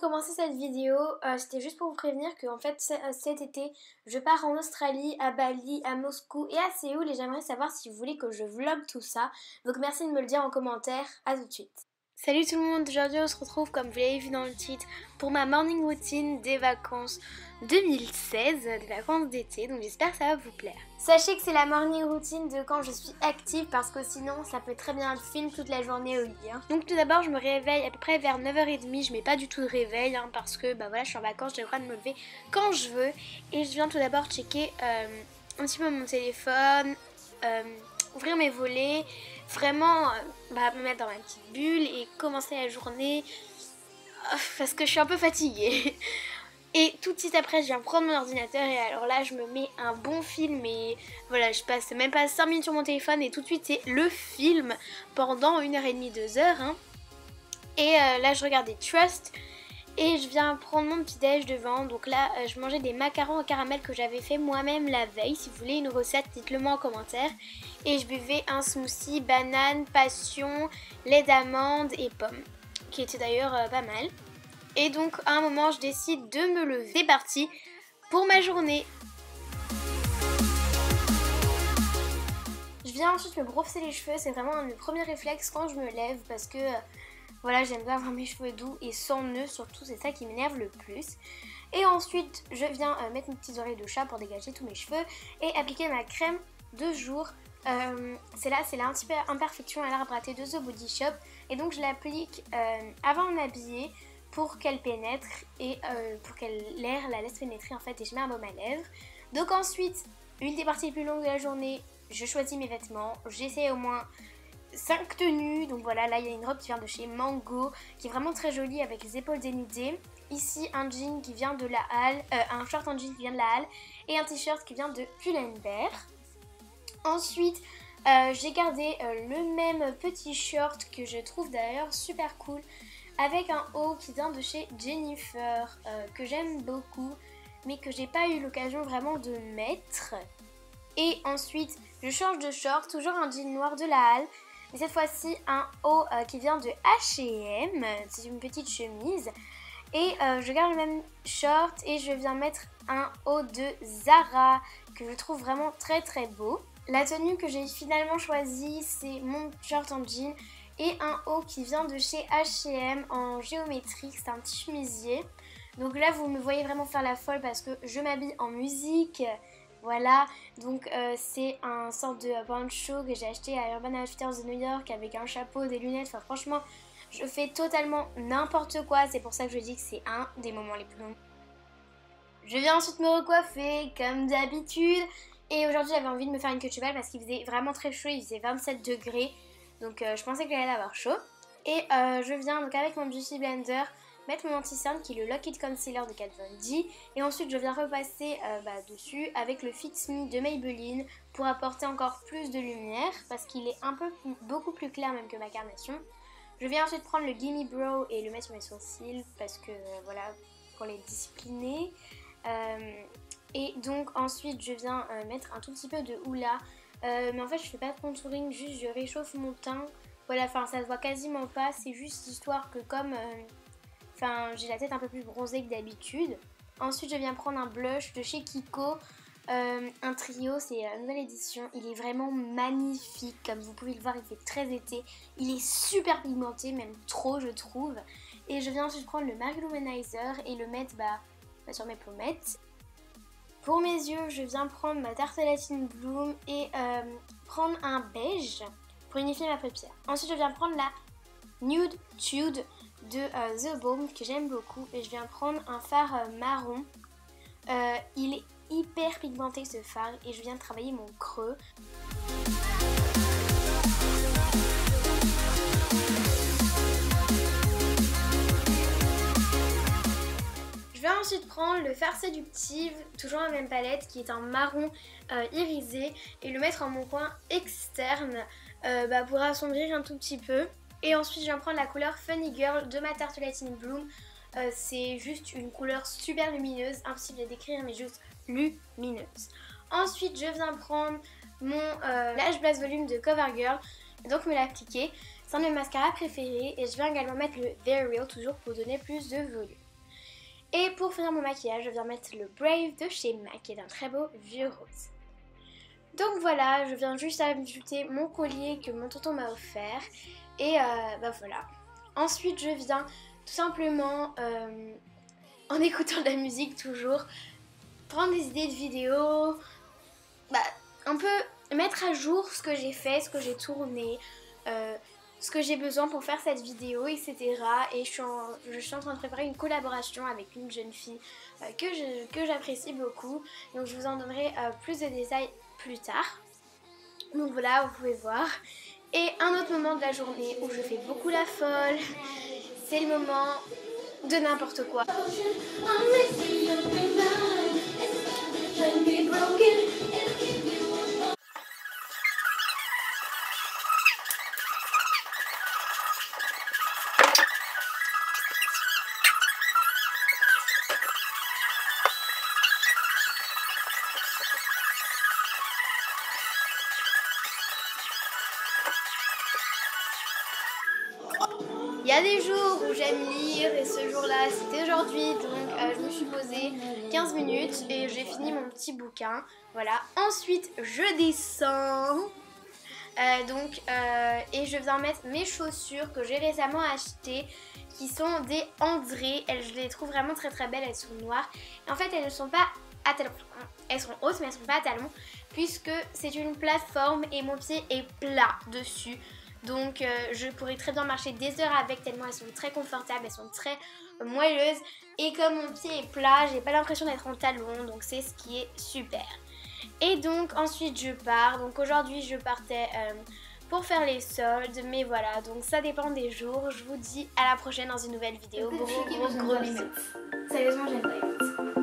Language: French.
de commencer cette vidéo, c'était juste pour vous prévenir que en fait cet été je pars en Australie, à Bali, à Moscou et à Séoul et j'aimerais savoir si vous voulez que je vlog tout ça. Donc merci de me le dire en commentaire, à tout de suite. Salut tout le monde, aujourd'hui on se retrouve comme vous l'avez vu dans le titre pour ma morning routine des vacances 2016, des vacances d'été, donc j'espère que ça va vous plaire. Sachez que c'est la morning routine de quand je suis active parce que sinon ça peut très bien être film toute la journée au lit. Donc tout d'abord je me réveille à peu près vers 9h30, je mets pas du tout de réveil parce que voilà, je suis en vacances, j'ai le droit de me lever quand je veux et je viens tout d'abord checker un petit peu mon téléphone, ouvrir mes volets, vraiment me mettre dans ma petite bulle et commencer la journée parce que je suis un peu fatiguée. Et tout de suite après je viens prendre mon ordinateur et alors là je me mets un bon film et voilà, je passe même pas 5 minutes sur mon téléphone et tout de suite c'est le film pendant 1h30, 2h. Et là je regardais Trust et je viens prendre mon petit déj devant. Donc là je mangeais des macarons au caramel que j'avais fait moi-même la veille. Si vous voulez une recette, dites-le moi en commentaire. Et je buvais un smoothie banane, passion, lait d'amande et pommes, qui était d'ailleurs pas mal. Et donc à un moment je décide de me lever. C'est parti pour ma journée. Je viens ensuite me brosser les cheveux, c'est vraiment le premier réflexe quand je me lève parce que voilà, j'aime bien avoir mes cheveux doux et sans nœuds surtout, c'est ça qui m'énerve le plus. Et ensuite je viens mettre mes petites oreilles de chat pour dégager tous mes cheveux et appliquer ma crème de jour. C'est la Imperfection à l'arbre à thé de The Body Shop et donc je l'applique avant de m'habiller pour qu'elle pénètre et pour qu'elle l'air la laisse pénétrer en fait, et je mets un baume à lèvres. Donc ensuite, une des parties les plus longues de la journée, je choisis mes vêtements, j'essaie au moins 5 tenues. Donc voilà, là il y a une robe qui vient de chez Mango qui est vraiment très jolie avec les épaules dénudées. Ici un jean qui vient de la Halle, un short en jean qui vient de la Halle et un t-shirt qui vient de Pull&Bear. Ensuite j'ai gardé le même petit short que je trouve d'ailleurs super cool avec un haut qui vient de chez Jennifer que j'aime beaucoup mais que j'ai pas eu l'occasion vraiment de mettre. Et ensuite je change de short, toujours un jean noir de la Halle mais cette fois-ci un haut qui vient de H&M, c'est une petite chemise. Et je garde le même short et je viens mettre un haut de Zara que je trouve vraiment très très beau. La tenue que j'ai finalement choisie, c'est mon short en jean et un haut qui vient de chez H&M en géométrique, c'est un petit chemisier. Donc là vous me voyez vraiment faire la folle parce que je m'habille en musique. Voilà, donc c'est un sorte de poncho que j'ai acheté à Urban Outfitters de New York avec un chapeau, des lunettes, enfin franchement je fais totalement n'importe quoi, c'est pour ça que je dis que c'est un des moments les plus longs. Je viens ensuite me recoiffer comme d'habitude et aujourd'hui j'avais envie de me faire une queue de cheval parce qu'il faisait vraiment très chaud, il faisait 27 degrés donc je pensais que j'allais avoir chaud. Et je viens donc avec mon Beauty Blender mettre mon anti-cerne qui est le Lock It Concealer de Kat Von D et ensuite je viens repasser dessus avec le Fit Me de Maybelline pour apporter encore plus de lumière parce qu'il est beaucoup plus clair même que ma carnation. Je viens ensuite prendre le Gimme Brow et le mettre sur mes sourcils parce que voilà, pour les discipliner. Et donc ensuite je viens mettre un tout petit peu de houla, mais en fait je fais pas de contouring, juste je réchauffe mon teint. Voilà, enfin ça se voit quasiment pas, c'est juste histoire que comme j'ai la tête un peu plus bronzée que d'habitude. Ensuite je viens prendre un blush de chez Kiko, un trio, c'est la nouvelle édition, il est vraiment magnifique, comme vous pouvez le voir il fait très été, il est super pigmenté, même trop je trouve. Et je viens ensuite prendre le Marie Luminizer et le mettre sur mes pommettes. Pour mes yeux je viens prendre ma Tartelatine Bloom et prendre un beige pour unifier ma paupière. Ensuite je viens prendre la Nude Tude de The Balm que j'aime beaucoup et je viens prendre un fard marron. Il est hyper pigmenté ce fard et je viens de travailler mon creux. Je vais ensuite prendre le fard séductive, toujours la même palette qui est un marron irisé et le mettre en mon coin externe pour assombrir un tout petit peu. Et ensuite je viens prendre la couleur Funny Girl de ma Tartelatine Bloom. C'est juste une couleur super lumineuse, impossible à décrire mais juste lumineuse. Ensuite je viens prendre mon Lash Blast Volume de CoverGirl, donc me l'appliquer. C'est un de mes mascaras préférés et je viens également mettre le Very Real toujours pour donner plus de volume. Et pour finir mon maquillage, je viens mettre le Brave de chez MAC qui est un très beau vieux rose. Donc voilà, je viens juste ajouter mon collier que mon tonton m'a offert. Et bah voilà. Ensuite je viens tout simplement, en écoutant de la musique toujours, prendre des idées de vidéos, un peu mettre à jour ce que j'ai fait, ce que j'ai tourné, ce que j'ai besoin pour faire cette vidéo, etc. Et je suis en train de préparer une collaboration avec une jeune fille que j'apprécie beaucoup. Donc je vous en donnerai plus de détails plus tard. Donc voilà, vous pouvez voir. Et un autre moment de la journée où je fais beaucoup la folle, c'est le moment de n'importe quoi. Il y a des jours où j'aime lire et ce jour-là c'était aujourd'hui, donc je me suis posée 15 minutes et j'ai fini mon petit bouquin. Voilà, ensuite je descends et je viens mettre mes chaussures que j'ai récemment achetées qui sont des André. Je les trouve vraiment très très belles, elles sont noires et en fait elles ne sont pas à talons, elles sont hautes mais elles ne sont pas à talons puisque c'est une plateforme et mon pied est plat dessus. Donc je pourrais très bien marcher des heures avec tellement elles sont très confortables, elles sont très moelleuses. Et comme mon pied est plat, j'ai pas l'impression d'être en talons, donc c'est ce qui est super. Et donc ensuite je pars, donc aujourd'hui je partais pour faire les soldes. Mais voilà, donc ça dépend des jours. Je vous dis à la prochaine dans une nouvelle vidéo. Gros bisous. Sérieusement j'aime pas les